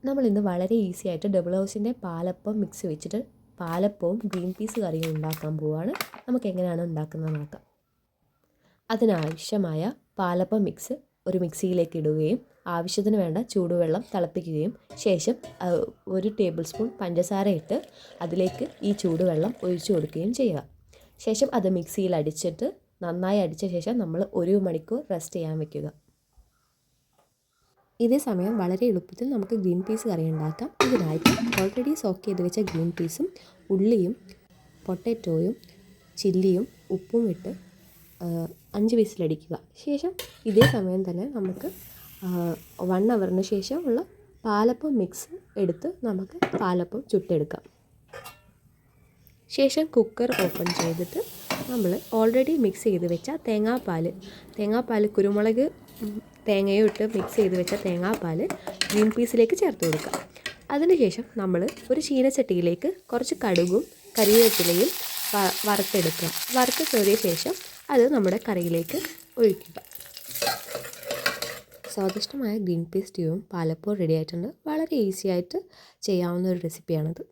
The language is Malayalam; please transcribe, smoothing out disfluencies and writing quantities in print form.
നമ്മളിന്ന് വളരെ ഈസി ആയിട്ട് ഡബിൾ ഹൗസിൻ്റെ പാലപ്പം മിക്സ് വെച്ചിട്ട് പാലപ്പവും ഗ്രീൻ പീസ് കറിയും ഉണ്ടാക്കാൻ പോവുകയാണ്. നമുക്ക് എങ്ങനെയാണ് ഉണ്ടാക്കുന്നത് നോക്കാം. അതിനാവശ്യമായ പാലപ്പം മിക്സ് ഒരു മിക്സിയിലേക്ക് ഇടുകയും ആവശ്യത്തിന് വേണ്ട ചൂടുവെള്ളം തിളപ്പിക്കുകയും ശേഷം 1 ടേബിൾ സ്പൂൺ പഞ്ചസാര ഇട്ട് അതിലേക്ക് ഈ ചൂടുവെള്ളം ഒഴിച്ചു കൊടുക്കുകയും ചെയ്യുക. ശേഷം അത് മിക്സിയിൽ അടിച്ചിട്ട് നന്നായി അടിച്ച ശേഷം നമ്മൾ 1 മണിക്കൂർ റെസ്റ്റ് ചെയ്യാൻ വെക്കുക. ഇതേ സമയം വളരെ എളുപ്പത്തിൽ നമുക്ക് ഗ്രീൻ പീസ് കറി ഉണ്ടാക്കാം. ഇതിനായിട്ട് ഓൾറെഡി സോക്ക് ചെയ്ത് വെച്ച ഗ്രീൻ പീസും ഉള്ളിയും പൊട്ടാറ്റോയും ചില്ലിയും ഉപ്പും ഇട്ട് 5 വിസിലടിക്കുക. ശേഷം ഇതേ സമയം തന്നെ നമുക്ക് 1 അവറിന് ശേഷമുള്ള പാലപ്പം മിക്സ് എടുത്ത് നമുക്ക് പാലപ്പം ചുട്ടെടുക്കാം. ശേഷം കുക്കർ ഓപ്പൺ ചെയ്തിട്ട് നമ്മൾ ഓൾറെഡി മിക്സ് ചെയ്ത് വെച്ച തേങ്ങാപ്പാൽ കുരുമുളക് തേങ്ങയും ഇട്ട് മിക്സ് ചെയ്ത് വെച്ച തേങ്ങാപ്പാൽ ഗ്രീൻ പീസിലേക്ക് ചേർത്ത് കൊടുക്കുക. അതിനുശേഷം നമ്മൾ ഒരു ചീനച്ചട്ടിയിലേക്ക് കുറച്ച് കടുകും കരിവേപ്പിലയും വറുത്തെടുക്കുക. വറുത്ത് കയറിയ ശേഷം അത് നമ്മുടെ കറിയിലേക്ക് ഒഴിക്കുക. സ്വാദിഷ്ടമായ ഗ്രീൻ പീസ് സ്റ്റ്യൂവും പാലപ്പവും റെഡി ആയിട്ടുണ്ട്. വളരെ ഈസി ആയിട്ട് ചെയ്യാവുന്ന ഒരു റെസിപ്പിയാണിത്.